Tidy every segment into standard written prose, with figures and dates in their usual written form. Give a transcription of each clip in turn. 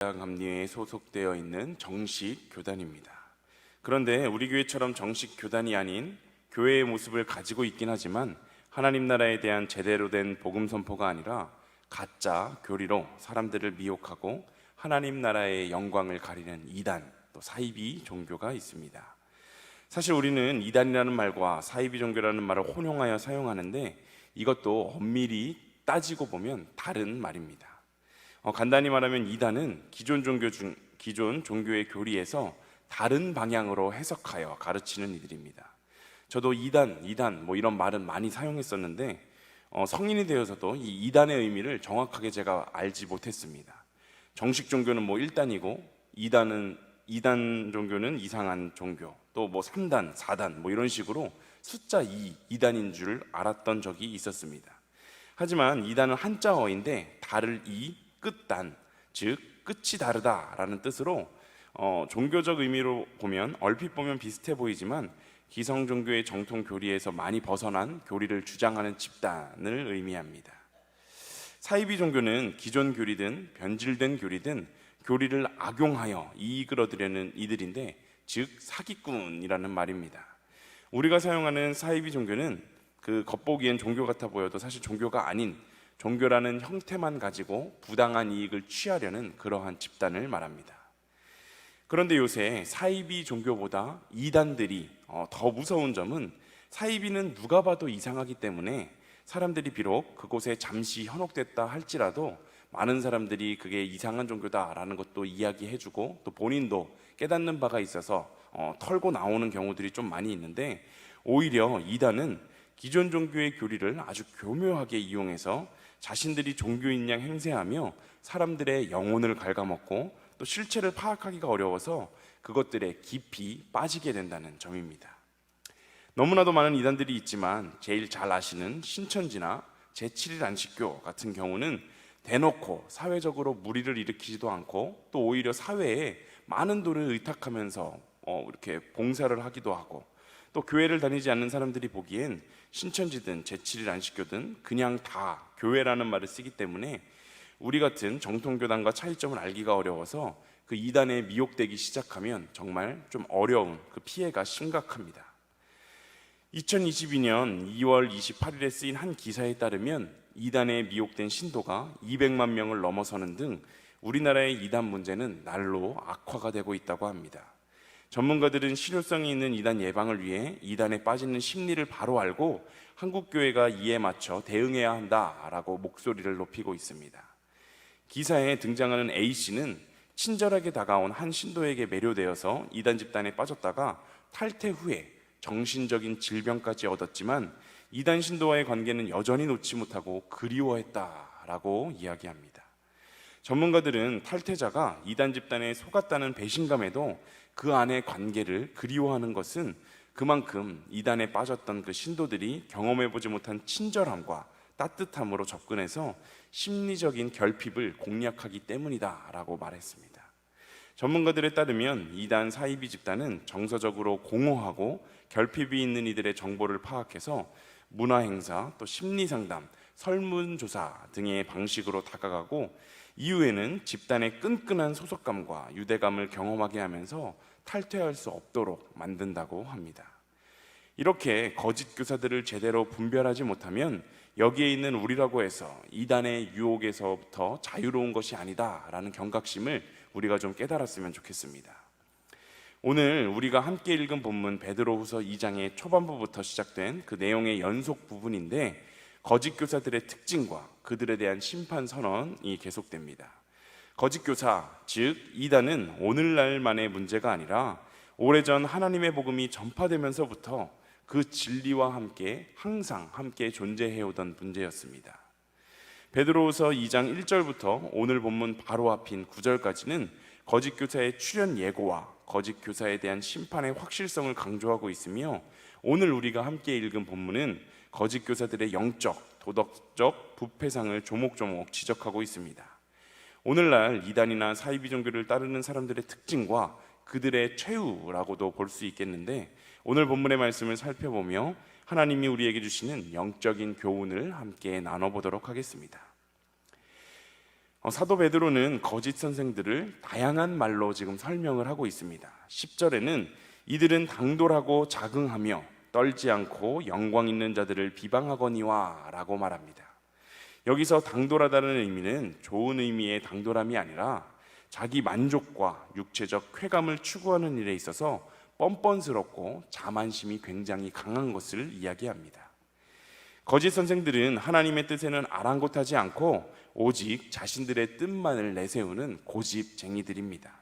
감리회에 소속되어 있는 정식 교단입니다. 그런데 우리 교회처럼 정식 교단이 아닌 교회의 모습을 가지고 있긴 하지만 하나님 나라에 대한 제대로 된 복음 선포가 아니라 가짜 교리로 사람들을 미혹하고 하나님 나라의 영광을 가리는 이단, 또 사이비 종교가 있습니다. 사실 우리는 이단이라는 말과 사이비 종교라는 말을 혼용하여 사용하는데 이것도 엄밀히 따지고 보면 다른 말입니다. 간단히 말하면 이단은 기존 종교의 교리에서 다른 방향으로 해석하여 가르치는 이들입니다. 저도 이단 이런 말은 많이 사용했었는데 성인이 되어서도 이 이단의 의미를 정확하게 제가 알지 못했습니다. 정식 종교는 1단이고 이단 종교는 이상한 종교, 또 3단, 4단 이런 식으로 숫자 2단인 줄 알았던 적이 있었습니다. 하지만 이단은 한자어인데 다를 끝단, 즉 끝이 다르다라는 뜻으로 종교적 의미로 보면 얼핏 보면 비슷해 보이지만 기성 종교의 정통 교리에서 많이 벗어난 교리를 주장하는 집단을 의미합니다. 사이비 종교는 기존 교리든 변질된 교리든 교리를 악용하여 이익을 얻으려는 이들인데, 즉 사기꾼이라는 말입니다. 우리가 사용하는 사이비 종교는 그 겉보기엔 종교 같아 보여도 사실 종교가 아닌, 종교라는 형태만 가지고 부당한 이익을 취하려는 그러한 집단을 말합니다. 그런데 요새 사이비 종교보다 이단들이 더 무서운 점은, 사이비는 누가 봐도 이상하기 때문에 사람들이 비록 그곳에 잠시 현혹됐다 할지라도 많은 사람들이 그게 이상한 종교다라는 것도 이야기해주고 또 본인도 깨닫는 바가 있어서 털고 나오는 경우들이 좀 많이 있는데, 오히려 이단은 기존 종교의 교리를 아주 교묘하게 이용해서 자신들이 종교인 양 행세하며 사람들의 영혼을 갉아먹고 또 실체를 파악하기가 어려워서 그것들에 깊이 빠지게 된다는 점입니다. 너무나도 많은 이단들이 있지만 제일 잘 아시는 신천지나 제7일 안식교 같은 경우는 대놓고 사회적으로 무리를 일으키지도 않고 또 오히려 사회에 많은 돈을 의탁하면서 이렇게 봉사를 하기도 하고, 또 교회를 다니지 않는 사람들이 보기엔 신천지든 제7일 안식교든 그냥 다 교회라는 말을 쓰기 때문에 우리 같은 정통교단과 차이점을 알기가 어려워서 그 이단에 미혹되기 시작하면 정말 좀 어려운 그 피해가 심각합니다. 2022년 2월 28일에 쓰인 한 기사에 따르면 이단에 미혹된 신도가 200만 명을 넘어서는 등 우리나라의 이단 문제는 날로 악화가 되고 있다고 합니다. 전문가들은 실효성이 있는 이단 예방을 위해 이단에 빠지는 심리를 바로 알고 한국교회가 이에 맞춰 대응해야 한다라고 목소리를 높이고 있습니다. 기사에 등장하는 A씨는 친절하게 다가온 한 신도에게 매료되어서 이단 집단에 빠졌다가 탈퇴 후에 정신적인 질병까지 얻었지만 이단 신도와의 관계는 여전히 놓지 못하고 그리워했다라고 이야기합니다. 전문가들은 탈퇴자가 이단 집단에 속았다는 배신감에도 그 안의 관계를 그리워하는 것은 그만큼 이단에 빠졌던 그 신도들이 경험해보지 못한 친절함과 따뜻함으로 접근해서 심리적인 결핍을 공략하기 때문이다라고 말했습니다. 전문가들에 따르면 이단 사이비 집단은 정서적으로 공허하고 결핍이 있는 이들의 정보를 파악해서 문화행사, 또 심리상담, 설문조사 등의 방식으로 다가가고 이후에는 집단의 끈끈한 소속감과 유대감을 경험하게 하면서 탈퇴할 수 없도록 만든다고 합니다. 이렇게 거짓 교사들을 제대로 분별하지 못하면 여기에 있는 우리라고 해서 이단의 유혹에서부터 자유로운 것이 아니다라는 경각심을 우리가 좀 깨달았으면 좋겠습니다. 오늘 우리가 함께 읽은 본문 베드로후서 2장의 초반부부터 시작된 그 내용의 연속 부분인데, 거짓 교사들의 특징과 그들에 대한 심판 선언이 계속됩니다. 거짓 교사, 즉 이단은 오늘날만의 문제가 아니라 오래전 하나님의 복음이 전파되면서부터 그 진리와 함께 항상 함께 존재해오던 문제였습니다. 베드로후서 2장 1절부터 오늘 본문 바로 앞인 9절까지는 거짓 교사의 출현 예고와 거짓 교사에 대한 심판의 확실성을 강조하고 있으며, 오늘 우리가 함께 읽은 본문은 거짓 교사들의 영적, 도덕적 부패상을 조목조목 지적하고 있습니다. 오늘날 이단이나 사이비 종교를 따르는 사람들의 특징과 그들의 최후라고도 볼 수 있겠는데, 오늘 본문의 말씀을 살펴보며 하나님이 우리에게 주시는 영적인 교훈을 함께 나눠보도록 하겠습니다. 사도 베드로는 거짓 선생들을 다양한 말로 지금 설명을 하고 있습니다. 10절에는 이들은 당돌하고 자긍하며 떨지 않고 영광 있는 자들을 비방하거니와 라고 말합니다. 여기서 당돌하다는 의미는 좋은 의미의 당돌함이 아니라 자기 만족과 육체적 쾌감을 추구하는 일에 있어서 뻔뻔스럽고 자만심이 굉장히 강한 것을 이야기합니다. 거짓 선생들은 하나님의 뜻에는 아랑곳하지 않고 오직 자신들의 뜻만을 내세우는 고집쟁이들입니다.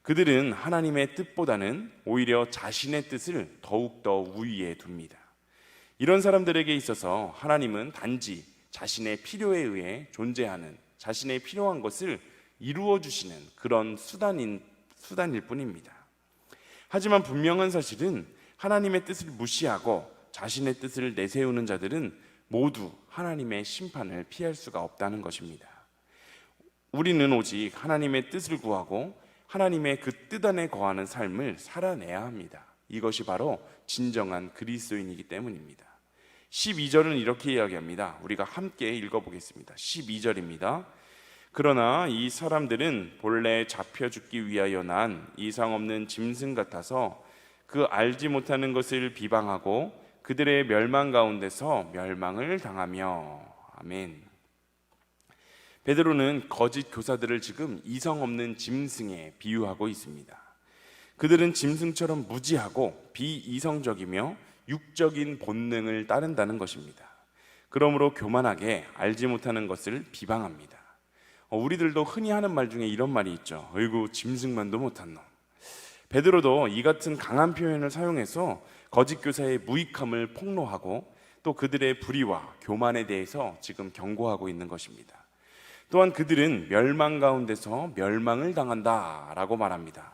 그들은 하나님의 뜻보다는 오히려 자신의 뜻을 더욱더 우위에 둡니다. 이런 사람들에게 있어서 하나님은 단지 자신의 필요에 의해 존재하는, 자신의 필요한 것을 이루어 주시는 그런 수단일 뿐입니다. 하지만 분명한 사실은 하나님의 뜻을 무시하고 자신의 뜻을 내세우는 자들은 모두 하나님의 심판을 피할 수가 없다는 것입니다. 우리는 오직 하나님의 뜻을 구하고 하나님의 그 뜻 안에 거하는 삶을 살아내야 합니다. 이것이 바로 진정한 그리스도인이기 때문입니다. 12절은 이렇게 이야기합니다. 우리가 함께 읽어보겠습니다. 12절입니다. 그러나 이 사람들은 본래 잡혀 죽기 위하여 난 이상 없는 짐승 같아서 그 알지 못하는 것을 비방하고 그들의 멸망 가운데서 멸망을 당하며. 아멘. 베드로는 거짓 교사들을 지금 이성 없는 짐승에 비유하고 있습니다. 그들은 짐승처럼 무지하고 비이성적이며 육적인 본능을 따른다는 것입니다. 그러므로 교만하게 알지 못하는 것을 비방합니다. 우리들도 흔히 하는 말 중에 이런 말이 있죠. 어이구, 짐승만도 못한 놈. 베드로도 이 같은 강한 표현을 사용해서 거짓 교사의 무익함을 폭로하고 또 그들의 불의와 교만에 대해서 지금 경고하고 있는 것입니다. 또한 그들은 멸망 가운데서 멸망을 당한다라고 말합니다.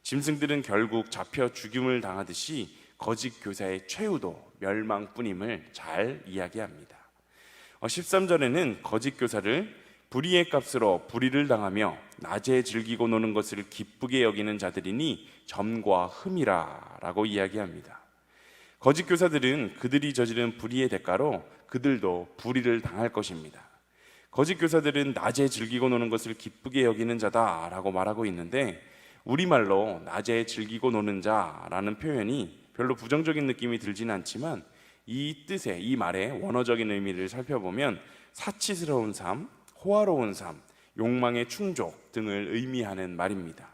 짐승들은 결국 잡혀 죽임을 당하듯이 거짓 교사의 최후도 멸망뿐임을 잘 이야기합니다. 13절에는 거짓 교사를 불의의 값으로 불의를 당하며 낮에 즐기고 노는 것을 기쁘게 여기는 자들이니 점과 흠이라 라고 이야기합니다. 거짓 교사들은 그들이 저지른 불의의 대가로 그들도 불의를 당할 것입니다. 거짓 교사들은 낮에 즐기고 노는 것을 기쁘게 여기는 자다라고 말하고 있는데, 우리말로 낮에 즐기고 노는 자라는 표현이 별로 부정적인 느낌이 들지는 않지만 이 뜻의, 이 말의 원어적인 의미를 살펴보면 사치스러운 삶, 호화로운 삶, 욕망의 충족 등을 의미하는 말입니다.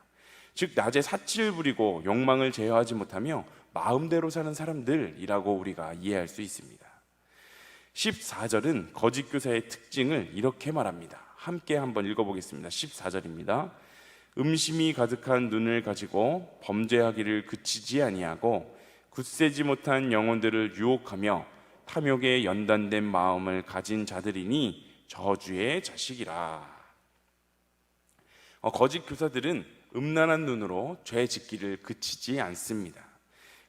즉 낮에 사치를 부리고 욕망을 제어하지 못하며 마음대로 사는 사람들이라고 우리가 이해할 수 있습니다. 14절은 거짓 교사의 특징을 이렇게 말합니다. 함께 한번 읽어보겠습니다. 14절입니다. 음심이 가득한 눈을 가지고 범죄하기를 그치지 아니하고 굳세지 못한 영혼들을 유혹하며 탐욕에 연단된 마음을 가진 자들이니 저주의 자식이라. 거짓 교사들은 음란한 눈으로 죄 짓기를 그치지 않습니다.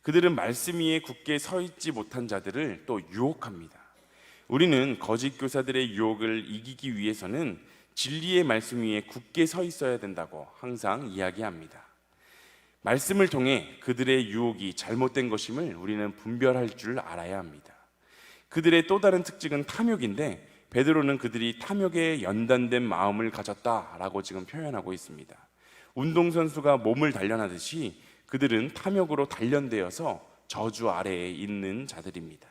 그들은 말씀 위에 굳게 서 있지 못한 자들을 또 유혹합니다. 우리는 거짓 교사들의 유혹을 이기기 위해서는 진리의 말씀 위에 굳게 서 있어야 된다고 항상 이야기합니다. 말씀을 통해 그들의 유혹이 잘못된 것임을 우리는 분별할 줄 알아야 합니다. 그들의 또 다른 특징은 탐욕인데, 베드로는 그들이 탐욕에 연단된 마음을 가졌다라고 지금 표현하고 있습니다. 운동선수가 몸을 단련하듯이 그들은 탐욕으로 단련되어서 저주 아래에 있는 자들입니다.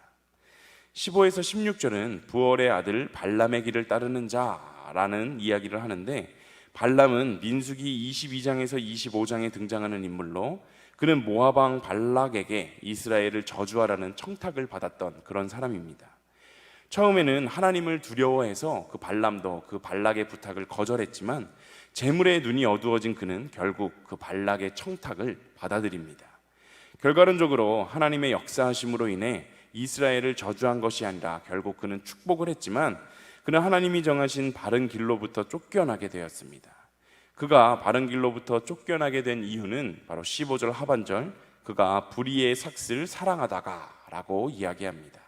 15에서 16절은 부월의 아들 발람의 길을 따르는 자라는 이야기를 하는데, 발람은 민수기 22장에서 25장에 등장하는 인물로 그는 모압 왕 발락에게 이스라엘을 저주하라는 청탁을 받았던 그런 사람입니다. 처음에는 하나님을 두려워해서 그 발람도 그 발락의 부탁을 거절했지만 재물에 눈이 어두워진 그는 결국 그 발락의 청탁을 받아들입니다. 결과론적으로 하나님의 역사하심으로 인해 이스라엘을 저주한 것이 아니라 결국 그는 축복을 했지만 그는 하나님이 정하신 바른 길로부터 쫓겨나게 되었습니다. 그가 바른 길로부터 쫓겨나게 된 이유는 바로 15절 하반절, 그가 불의의 삭슬 사랑하다가 라고 이야기합니다.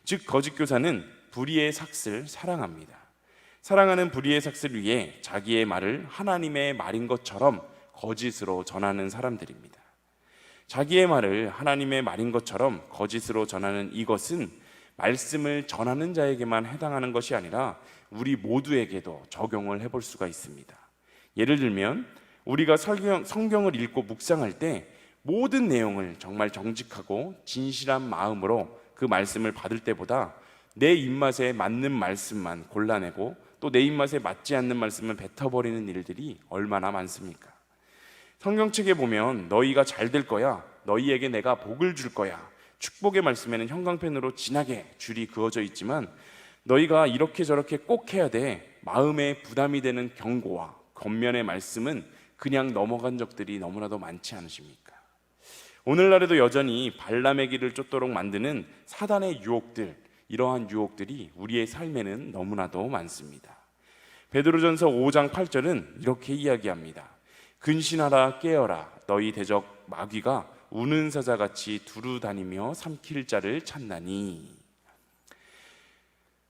즉 거짓 교사는 불의의 삭슬 사랑합니다. 사랑하는 불의의 삭슬 위에 자기의 말을 하나님의 말인 것처럼 거짓으로 전하는 사람들입니다. 자기의 말을 하나님의 말인 것처럼 거짓으로 전하는 이것은 말씀을 전하는 자에게만 해당하는 것이 아니라 우리 모두에게도 적용을 해볼 수가 있습니다. 예를 들면 우리가 성경을 읽고 묵상할 때 모든 내용을 정말 정직하고 진실한 마음으로 그 말씀을 받을 때보다 내 입맛에 맞는 말씀만 골라내고 또 내 입맛에 맞지 않는 말씀을 뱉어버리는 일들이 얼마나 많습니까? 성경책에 보면 너희가 잘 될 거야, 너희에게 내가 복을 줄 거야, 축복의 말씀에는 형광펜으로 진하게 줄이 그어져 있지만 너희가 이렇게 저렇게 꼭 해야 돼, 마음에 부담이 되는 경고와 겉면의 말씀은 그냥 넘어간 적들이 너무나도 많지 않으십니까? 오늘날에도 여전히 발람의 길을 쫓도록 만드는 사단의 유혹들, 이러한 유혹들이 우리의 삶에는 너무나도 많습니다. 베드로전서 5장 8절은 이렇게 이야기합니다. 근신하라 깨어라, 너희 대적 마귀가 우는 사자같이 두루 다니며 삼킬 자를 찾나니.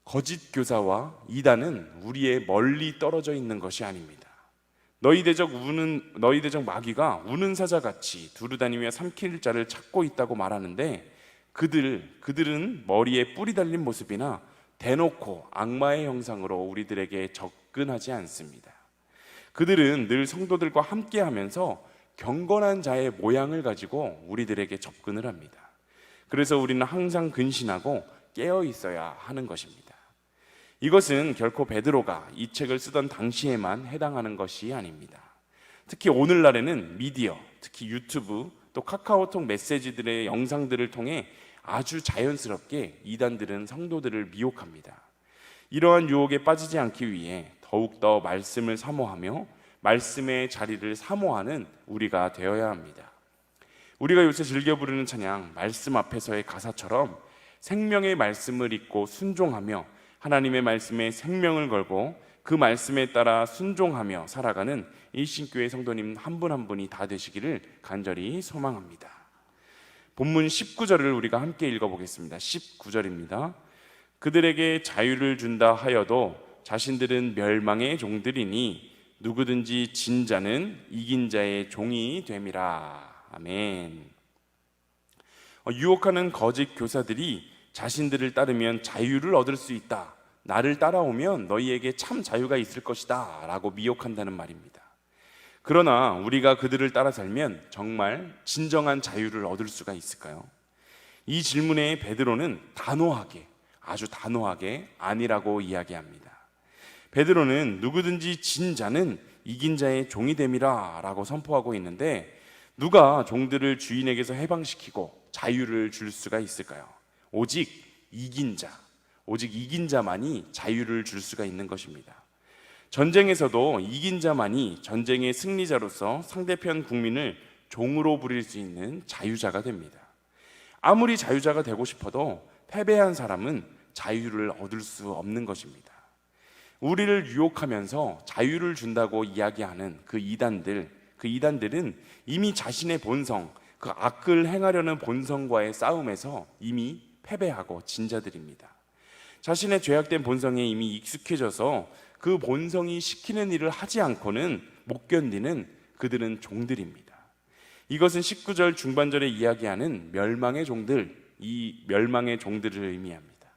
거짓 교사와 이단은 우리의 멀리 떨어져 있는 것이 아닙니다. 너희 대적 마귀가 우는 사자같이 두루 다니며 삼킬 자를 찾고 있다고 말하는데 그들은 머리에 뿔이 달린 모습이나 대놓고 악마의 형상으로 우리들에게 접근하지 않습니다. 그들은 늘 성도들과 함께하면서 경건한 자의 모양을 가지고 우리들에게 접근을 합니다. 그래서 우리는 항상 근신하고 깨어 있어야 하는 것입니다. 이것은 결코 베드로가 이 책을 쓰던 당시에만 해당하는 것이 아닙니다. 특히 오늘날에는 미디어, 특히 유튜브, 또 카카오톡 메시지들의 영상들을 통해 아주 자연스럽게 이단들은 성도들을 미혹합니다. 이러한 유혹에 빠지지 않기 위해 더욱더 말씀을 사모하며 말씀의 자리를 사모하는 우리가 되어야 합니다. 우리가 요새 즐겨 부르는 찬양 말씀 앞에서의 가사처럼 생명의 말씀을 읽고 순종하며 하나님의 말씀에 생명을 걸고 그 말씀에 따라 순종하며 살아가는 일신교회 성도님 한 분 한 분이 다 되시기를 간절히 소망합니다. 본문 19절을 우리가 함께 읽어보겠습니다. 19절입니다. 그들에게 자유를 준다 하여도 자신들은 멸망의 종들이니 누구든지 진 자는 이긴 자의 종이 됨이라. 아멘. 유혹하는 거짓 교사들이 자신들을 따르면 자유를 얻을 수 있다, 나를 따라오면 너희에게 참 자유가 있을 것이다 라고 미혹한다는 말입니다. 그러나 우리가 그들을 따라 살면 정말 진정한 자유를 얻을 수가 있을까요? 이 질문에 베드로는 아주 단호하게 아니라고 이야기합니다. 베드로는 누구든지 진 자는 이긴 자의 종이 됨이라 라고 선포하고 있는데, 누가 종들을 주인에게서 해방시키고 자유를 줄 수가 있을까요? 오직 이긴 자만이 자유를 줄 수가 있는 것입니다. 전쟁에서도 이긴 자만이 전쟁의 승리자로서 상대편 국민을 종으로 부릴 수 있는 자유자가 됩니다. 아무리 자유자가 되고 싶어도 패배한 사람은 자유를 얻을 수 없는 것입니다. 우리를 유혹하면서 자유를 준다고 이야기하는 그 이단들은 이미 자신의 본성, 그 악을 행하려는 본성과의 싸움에서 이미 패배하고 진 자들입니다. 자신의 죄악된 본성에 이미 익숙해져서 그 본성이 시키는 일을 하지 않고는 못 견디는 그들은 종들입니다. 이것은 19절 중반절에 이야기하는 멸망의 종들, 이 멸망의 종들을 의미합니다.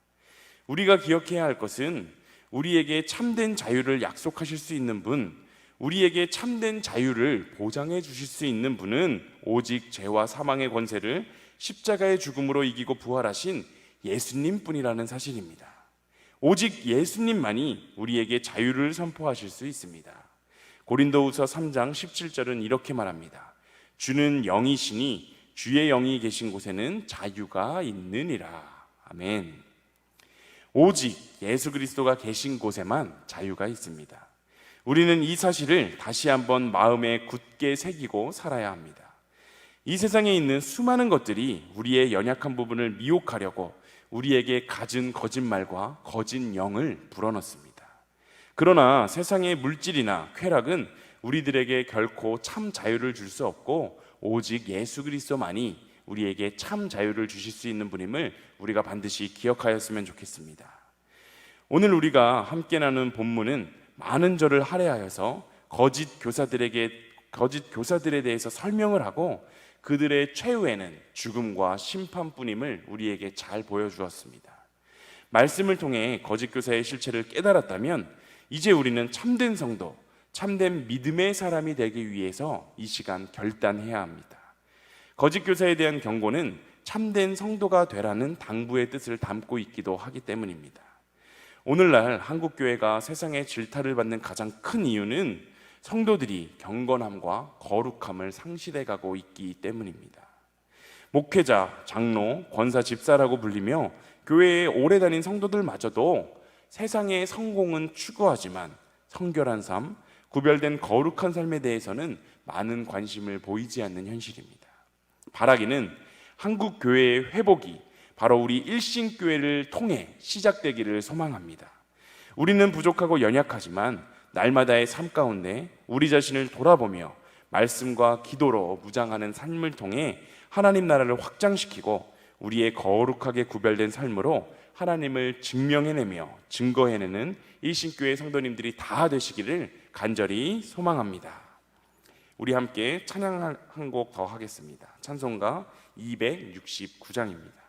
우리가 기억해야 할 것은 우리에게 참된 자유를 약속하실 수 있는 분, 우리에게 참된 자유를 보장해 주실 수 있는 분은 오직 죄와 사망의 권세를 십자가의 죽음으로 이기고 부활하신 예수님뿐이라는 사실입니다. 오직 예수님만이 우리에게 자유를 선포하실 수 있습니다. 고린도후서 3장 17절은 이렇게 말합니다. 주는 영이시니 주의 영이 계신 곳에는 자유가 있느니라. 아멘. 오직 예수 그리스도가 계신 곳에만 자유가 있습니다. 우리는 이 사실을 다시 한번 마음에 굳게 새기고 살아야 합니다. 이 세상에 있는 수많은 것들이 우리의 연약한 부분을 미혹하려고 우리에게 갖은 거짓말과 거짓 영을 불어넣습니다. 그러나 세상의 물질이나 쾌락은 우리들에게 결코 참 자유를 줄 수 없고 오직 예수 그리스도만이 우리에게 참 자유를 주실 수 있는 분임을 우리가 반드시 기억하였으면 좋겠습니다. 오늘 우리가 함께 나눈 본문은 많은 저를 할애하여서 거짓 교사들에 대해서 설명을 하고 그들의 최후에는 죽음과 심판뿐임을 우리에게 잘 보여주었습니다. 말씀을 통해 거짓 교사의 실체를 깨달았다면 이제 우리는 참된 성도, 참된 믿음의 사람이 되기 위해서 이 시간 결단해야 합니다. 거짓 교사에 대한 경고는 참된 성도가 되라는 당부의 뜻을 담고 있기도 하기 때문입니다. 오늘날 한국 교회가 세상의 질타를 받는 가장 큰 이유는 성도들이 경건함과 거룩함을 상실해 가고 있기 때문입니다. 목회자, 장로, 권사, 집사라고 불리며 교회에 오래 다닌 성도들마저도 세상의 성공은 추구하지만 성결한 삶, 구별된 거룩한 삶에 대해서는 많은 관심을 보이지 않는 현실입니다. 바라기는 한국 교회의 회복이 바로 우리 일신교회를 통해 시작되기를 소망합니다. 우리는 부족하고 연약하지만 날마다의 삶 가운데 우리 자신을 돌아보며 말씀과 기도로 무장하는 삶을 통해 하나님 나라를 확장시키고 우리의 거룩하게 구별된 삶으로 하나님을 증명해내며 증거해내는 일신교회 성도님들이 다 되시기를 간절히 소망합니다. 우리 함께 찬양 한 곡 더 하겠습니다. 찬송가 269장입니다.